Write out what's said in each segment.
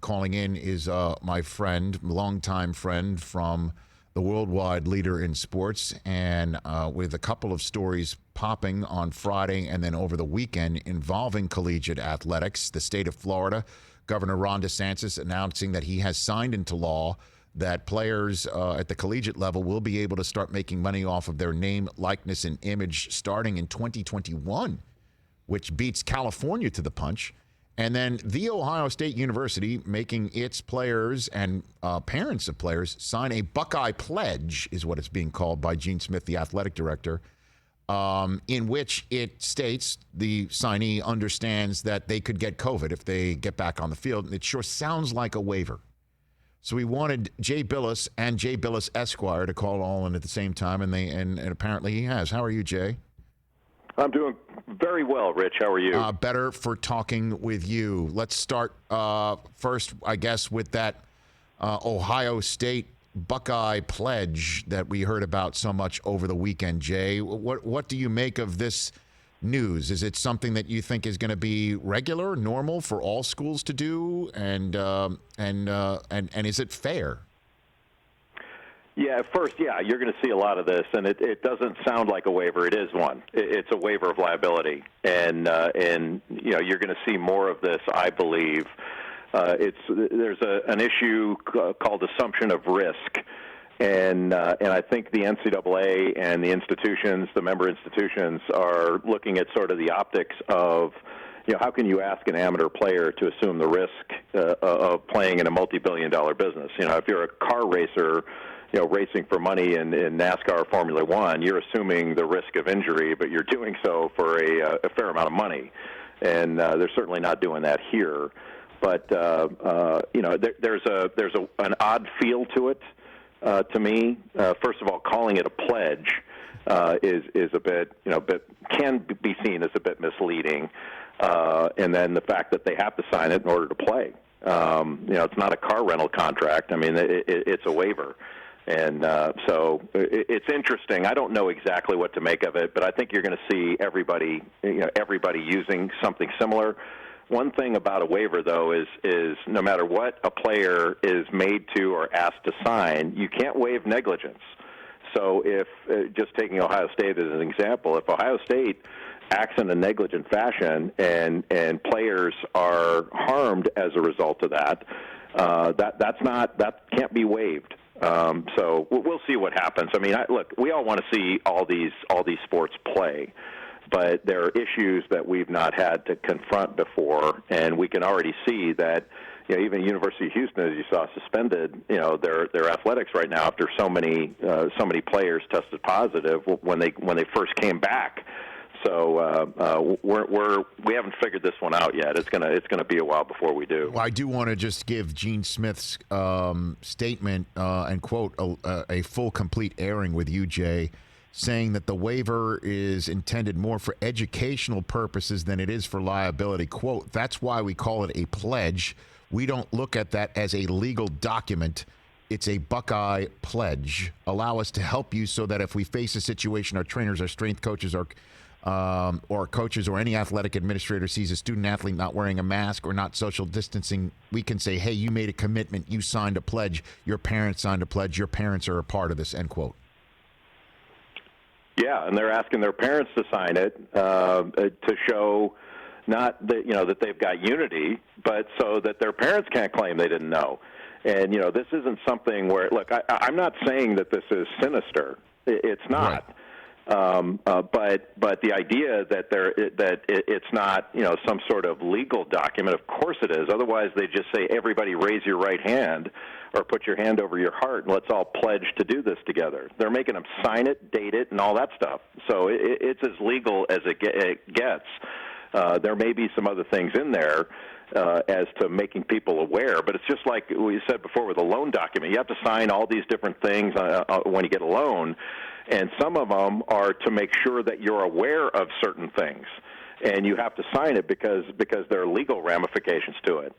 calling in is my friend, longtime friend from the worldwide leader in sports, and with a couple of stories popping on Friday and then over the weekend involving collegiate athletics. The state of Florida, Governor Ron DeSantis announcing that he has signed into law that players at the collegiate level will be able to start making money off of their name, likeness, and image starting in 2021, which beats California to the punch. And then The Ohio State University making its players and parents of players sign a Buckeye pledge, is what it's being called by Gene Smith, the athletic director, in which it states the signee understands that they could get COVID if they get back on the field. And it sure sounds like a waiver. So we wanted Jay Bilas and Jay Bilas Esquire to call all in at the same time, and apparently he has. How are you, Jay? I'm doing very well, Rich. How are you? Better for talking with you. Let's start first, I guess, with that Ohio State Buckeye pledge that we heard about so much over the weekend. Jay, what do you make of this news? Is it something that you think is going to be regular, normal for all schools to do, and is it fair? Yeah, first, you're going to see a lot of this, and it doesn't sound like a waiver. It is one. It's a waiver of liability, and you're going to see more of this, I believe. There's an issue called assumption of risk, and I think the NCAA and the institutions, the member institutions, are looking at sort of the optics of, how can you ask an amateur player to assume the risk of playing in a multi-billion-dollar business? If you're a car racer, racing for money in NASCAR or Formula One, you're assuming the risk of injury, but you're doing so for a fair amount of money, and they're certainly not doing that here. But there's an odd feel to it to me. First of all, calling it a pledge is a bit can be seen as a bit misleading, and then the fact that they have to sign it in order to play. It's not a car rental contract. I mean, it's a waiver. And so it's interesting. I don't know exactly what to make of it, but I think you're going to see everybody using something similar. One thing about a waiver, though, is no matter what a player is made to or asked to sign, you can't waive negligence. So if, just taking Ohio State as an example, if Ohio State acts in a negligent fashion and players are harmed as a result of that, that can't be waived. So we'll see what happens. I mean, look, we all want to see all these sports play, but there are issues that we've not had to confront before, and we can already see that even University of Houston, as you saw, suspended their athletics right now after so many players tested positive when they first came back. So we haven't figured this one out yet. It's gonna be a while before we do. Well, I do want to just give Gene Smith's statement and quote a full, complete airing with you, Jay, saying that the waiver is intended more for educational purposes than it is for liability. Quote, "That's why we call it a pledge. We don't look at that as a legal document. It's a Buckeye pledge. Allow us to help you so that if we face a situation, our trainers, our strength coaches, or coaches or any athletic administrator sees a student athlete not wearing a mask or not social distancing, we can say, hey, you made a commitment, you signed a pledge, your parents signed a pledge, your parents are a part of this," end quote. Yeah, and they're asking their parents to sign it to show not that that they've got unity, but so that their parents can't claim they didn't know. And this isn't something where, look, I'm not saying that this is sinister. It's not. Right. But the idea that it's not some sort of legal document, of course it is. Otherwise, they just say, everybody raise your right hand or put your hand over your heart and let's all pledge to do this together. They're making them sign it, date it, and all that stuff. So it's as legal as it gets. There may be some other things in there as to making people aware, but it's just like we said before with a loan document. You have to sign all these different things when you get a loan. And some of them are to make sure that you're aware of certain things, and you have to sign it because there are legal ramifications to it.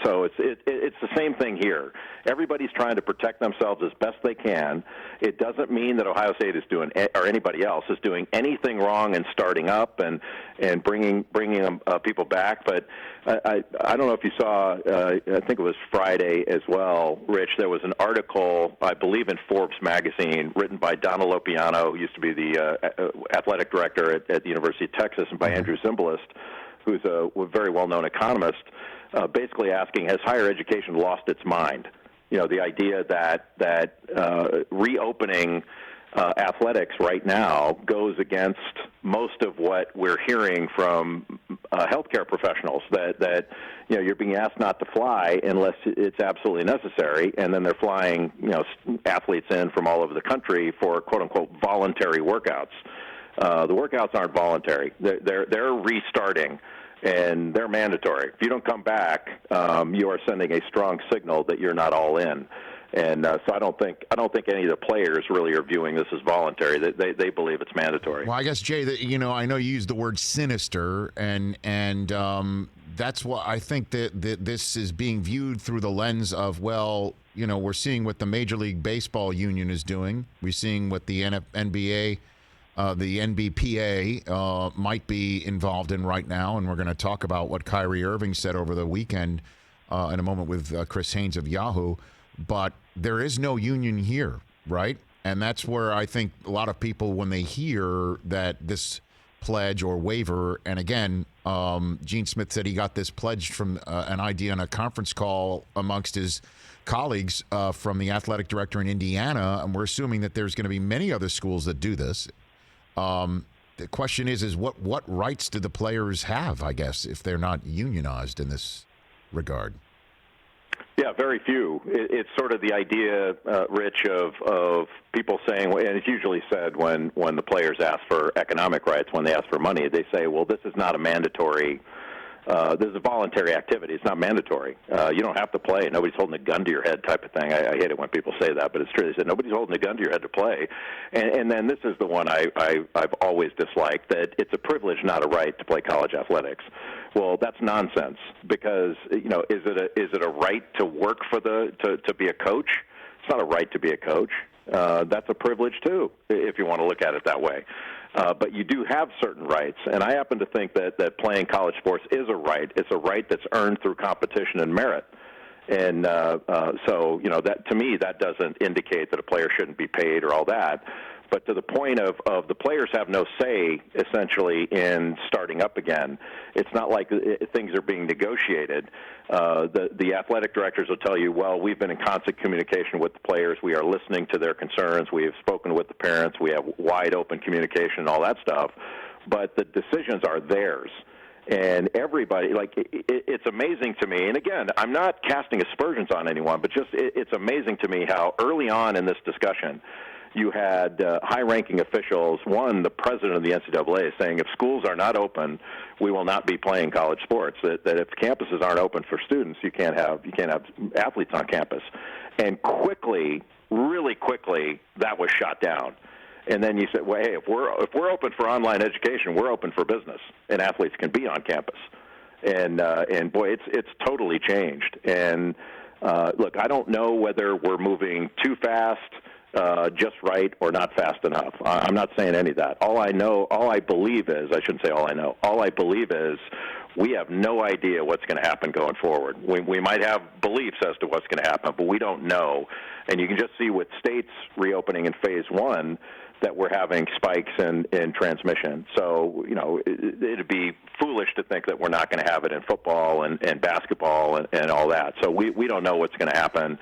So it's the same thing here. Everybody's trying to protect themselves as best they can. It doesn't mean that Ohio State is doing, or anybody else is doing anything wrong and starting up and and bringing people back. But I don't know if you saw, I think it was Friday as well, Rich, there was an article, I believe in Forbes magazine, written by Donald Lopiano, who used to be the athletic director at the University of Texas, and by Andrew Zimbalist, who's a very well-known economist, basically asking, has higher education lost its mind? You know, the idea that reopening athletics right now goes against most of what we're hearing from healthcare professionals, that you know, you're being asked not to fly unless it's absolutely necessary, and then they're flying, you know, athletes in from all over the country for quote-unquote voluntary workouts. The workouts aren't voluntary. They're restarting, and they're mandatory. If you don't come back, you are sending a strong signal that you're not all in. And so I don't think any of the players really are viewing this as voluntary. They believe it's mandatory. Well, I guess, Jay, you know, I know you used the word sinister, and that's why I think that this is being viewed through the lens of, well, you know, we're seeing what the Major League Baseball Union is doing. We're seeing what the NBA, the NBPA might be involved in right now, and we're going to talk about what Kyrie Irving said over the weekend in a moment with Chris Haynes of Yahoo. But there is no union here, right? And that's where I think a lot of people, when they hear that this pledge or waiver, and again, Gene Smith said he got this pledged from an idea on a conference call amongst his colleagues from the athletic director in Indiana, and we're assuming that there's going to be many other schools that do this. The question is what rights do the players have, I guess, if they're not unionized in this regard? Yeah, very few. It's sort of the idea, Rich, of people saying, and it's usually said when the players ask for economic rights, when they ask for money, they say, well, this is not a mandatory, this is a voluntary activity. It's not mandatory. You don't have to play. Nobody's holding a gun to your head type of thing. I hate it when people say that, but it's true. They said, nobody's holding a gun to your head to play. And then this is the one I've always disliked, that it's a privilege, not a right, to play college athletics. Well, that's nonsense, because, you know, is it a right to work for to be a coach? It's not a right to be a coach. That's a privilege too, if you want to look at it that way. But you do have certain rights, and I happen to think that playing college sports is a right. It's a right that's earned through competition and merit. And so, you know, that to me, that doesn't indicate that a player shouldn't be paid or all that. But to the point of the players have no say, essentially, in starting up again. It's not like things are being negotiated. The athletic directors will tell you, well, we've been in constant communication with the players. We are listening to their concerns. We have spoken with the parents. We have wide open communication and all that stuff. But the decisions are theirs. And everybody, like, it's amazing to me. And again, I'm not casting aspersions on anyone, but just it's amazing to me how early on in this discussion, you had high-ranking officials, one, the president of the NCAA, saying if schools are not open, we will not be playing college sports. That if campuses aren't open for students, you can't have athletes on campus. And quickly, really quickly, that was shot down. And then you said, well, hey, if we're open for online education, we're open for business, and athletes can be on campus. And boy, it's totally changed. And look, I don't know whether we're moving too fast, just right, or not fast enough. I'm not saying any of that. All I believe is, I shouldn't say all I know, all I believe is we have no idea what's going to happen going forward. We might have beliefs as to what's going to happen, but we don't know. And you can just see with states reopening in phase one that we're having spikes in transmission. So, you know, it'd be foolish to think that we're not going to have it in football and basketball and all that. So we don't know what's going to happen.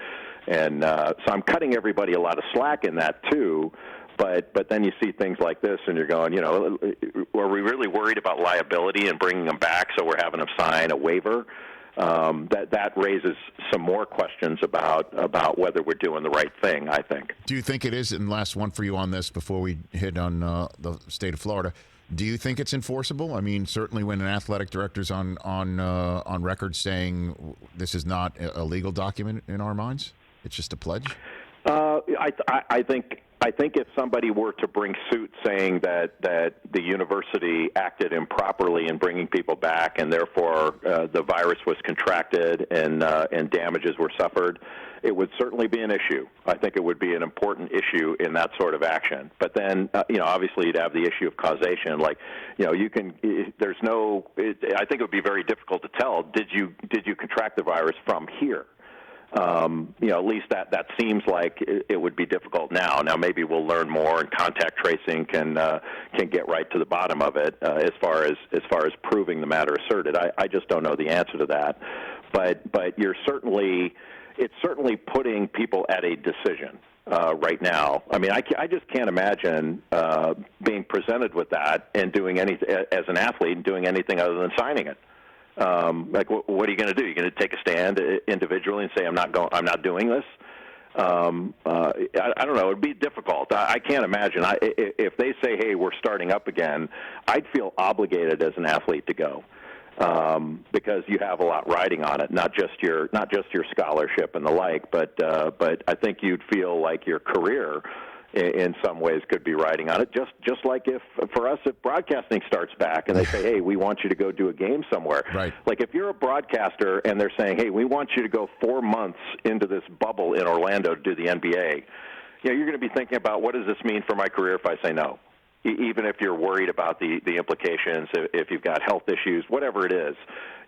And so I'm cutting everybody a lot of slack in that too. But then you see things like this, and you're going, you know, are we really worried about liability and bringing them back so we're having them sign a waiver? That raises some more questions about whether we're doing the right thing, I think. Do you think it is, and last one for you on this before we hit on the state of Florida, do you think it's enforceable? I mean, certainly when an athletic director's on record saying this is not a legal document in our minds, it's just a pledge? I think if somebody were to bring suit saying that the university acted improperly in bringing people back, and therefore the virus was contracted and damages were suffered, it would certainly be an issue. I think it would be an important issue in that sort of action. But then, obviously, you'd have the issue of causation. Like, you can. There's no. I think it would be very difficult to tell. Did you contract the virus from here? At least that seems like it would be difficult now. Now maybe we'll learn more, and contact tracing can get right to the bottom of it as far as proving the matter asserted. I just don't know the answer to that. But it's certainly putting people at a decision right now. I mean, I just can't imagine being presented with that and doing anything as an athlete and doing anything other than signing it. What are you going to do? You're going to take a stand individually and say, I'm not doing this? I don't know. It would be difficult. I can't imagine. If they say, hey, we're starting up again, I'd feel obligated as an athlete to go because you have a lot riding on it, not just your scholarship and the like, but I think you'd feel like your career in some ways could be riding on it, just like if broadcasting starts back and they say, hey, we want you to go do a game somewhere. Right. Like if you're a broadcaster and they're saying, hey, we want you to go 4 months into this bubble in Orlando to do the NBA, you're going to be thinking about, what does this mean for my career if I say no? Even if you're worried about the implications, if you've got health issues, whatever it is,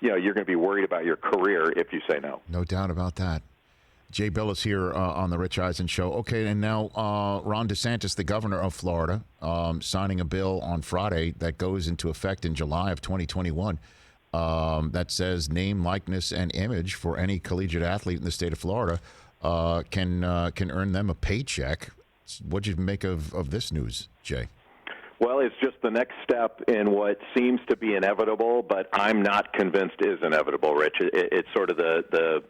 you're going to be worried about your career if you say no. No doubt about that. Jay Bilas here on the Rich Eisen Show. Okay, and now Ron DeSantis, the governor of Florida, signing a bill on Friday that goes into effect in July of 2021 that says name, likeness, and image for any collegiate athlete in the state of Florida can earn them a paycheck. What'd you make of this news, Jay? Well, it's just the next step in what seems to be inevitable, but I'm not convinced is inevitable, Rich. It's sort of the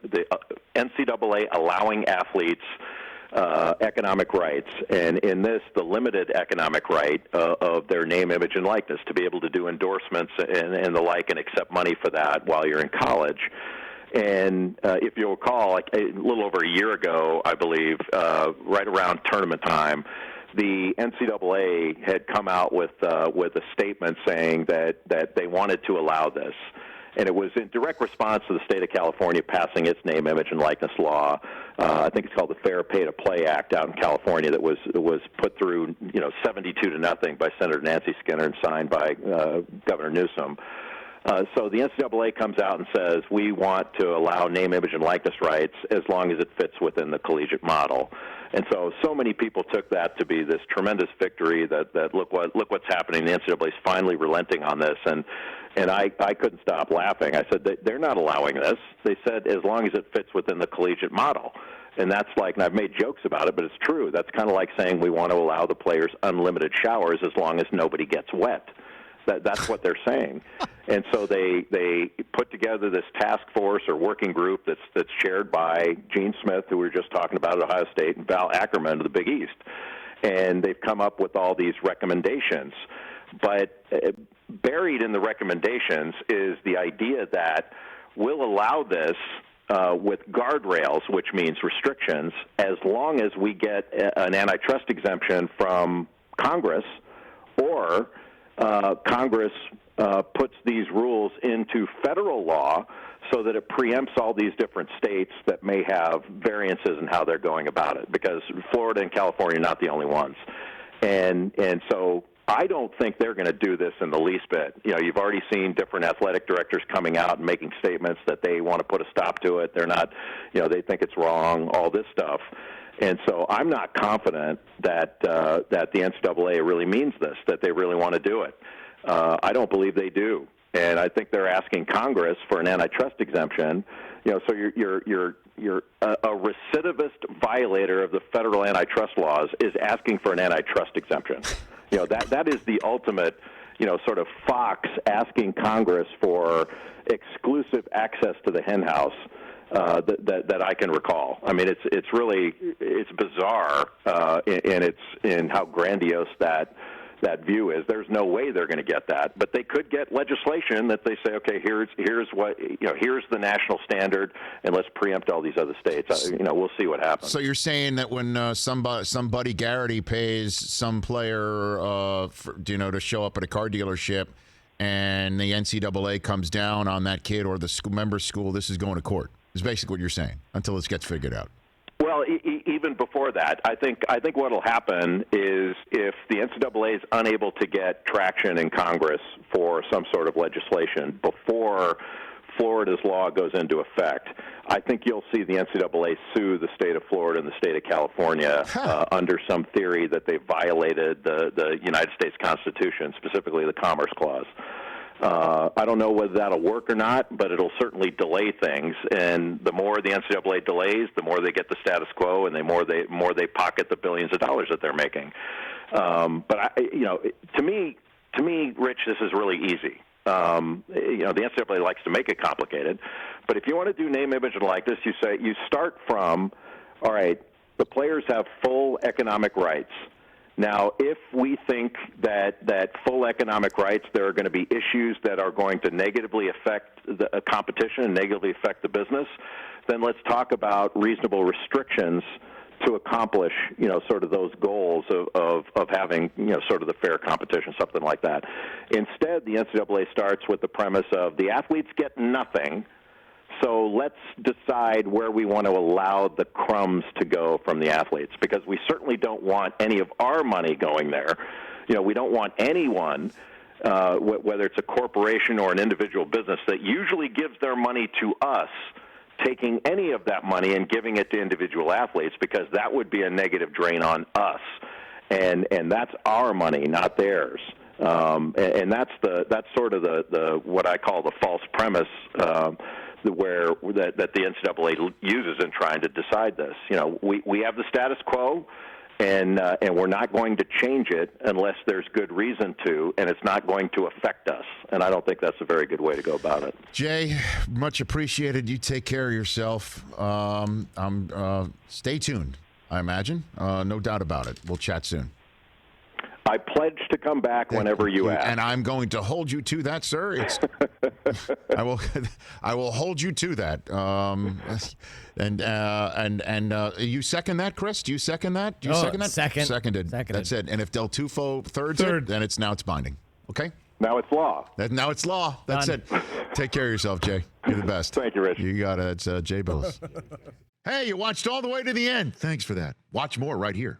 NCAA allowing athletes economic rights, and in this, the limited economic right of their name, image, and likeness to be able to do endorsements and the like and accept money for that while you're in college. And if you'll recall, like a little over a year ago, I believe, right around tournament time, the NCAA had come out with a statement saying that they wanted to allow this. And it was in direct response to the state of California passing its name, image, and likeness law. I think it's called the Fair Pay to Play Act out in California that was put through 72-0 by Senator Nancy Skinner and signed by Governor Newsom. So the NCAA comes out and says, we want to allow name, image, and likeness rights as long as it fits within the collegiate model. And so many people took that to be this tremendous victory that look what's happening. The NCAA is finally relenting on this. And I couldn't stop laughing. I said, they're not allowing this. They said as long as it fits within the collegiate model. And that's like, and I've made jokes about it, but it's true. That's kind of like saying we want to allow the players unlimited showers as long as nobody gets wet. That's what they're saying. And so they put together this task force or working group that's chaired by Gene Smith, who we were just talking about at Ohio State, and Val Ackerman of the Big East. And they've come up with all these recommendations. But buried in the recommendations is the idea that we'll allow this with guardrails, which means restrictions, as long as we get an antitrust exemption from Congress or Congress puts these rules into federal law so that it preempts all these different states that may have variances in how they're going about it, because Florida and California are not the only ones. And so I don't think they're going to do this in the least bit. You've already seen different athletic directors coming out and making statements that they want to put a stop to it. They're not, they think it's wrong, all this stuff. And so I'm not confident that the NCAA really means this, that they really want to do it. I don't believe they do. And I think they're asking Congress for an antitrust exemption. So you're a recidivist violator of the federal antitrust laws is asking for an antitrust exemption. That is the ultimate, sort of fox asking Congress for exclusive access to the hen house. That I can recall. I mean, it's bizarre, and it's in how grandiose that view is. There's no way they're going to get that, but they could get legislation that they say, okay, here's the national standard, and let's preempt all these other states. We'll see what happens. So you're saying that when somebody Garrity pays some player, to show up at a car dealership, and the NCAA comes down on that kid or the member school, this is going to court. Is basically what you're saying until this gets figured out. Well, even before that, I think what will happen is if the NCAA is unable to get traction in Congress for some sort of legislation before Florida's law goes into effect, I think you'll see the NCAA sue the state of Florida and the state of California under some theory that they violated the United States Constitution, specifically the Commerce Clause. I don't know whether that'll work or not, but it'll certainly delay things. And the more the NCAA delays, the more they get the status quo, and the more they pocket the billions of dollars that they're making. But to me, Rich, this is really easy. The NCAA likes to make it complicated, but if you want to do name, image, and likeness, you start from, all right, the players have full economic rights. Now, if we think that full economic rights, there are going to be issues that are going to negatively affect the competition and negatively affect the business, then let's talk about reasonable restrictions to accomplish, sort of those goals of having, sort of the fair competition, something like that. Instead, the NCAA starts with the premise of the athletes get nothing, so let's decide where we want to allow the crumbs to go from the athletes, because we certainly don't want any of our money going there. We don't want anyone, whether it's a corporation or an individual business that usually gives their money to us, taking any of that money and giving it to individual athletes, because that would be a negative drain on us, and that's our money, not theirs. And that's sort of the what I call the false premise that the NCAA uses in trying to decide this. We have the status quo, and we're not going to change it unless there's good reason to, and it's not going to affect us. And I don't think that's a very good way to go about it. Jay, much appreciated. You take care of yourself. Stay tuned, I imagine. No doubt about it. We'll chat soon. I pledge to come back whenever you ask. And I'm going to hold you to that, sir. I will hold you to that. And you second that, Chris? Do you second that? Do you second that? Seconded. That's it. And if Del Tufo thirds it, then it's binding. Okay? Now it's law. Now it's law. That's Done. it. Take care of yourself, Jay. You're the best. Thank you, Rich. You got it. It's Jay Bilas. Hey, you watched all the way to the end. Thanks for that. Watch more right here.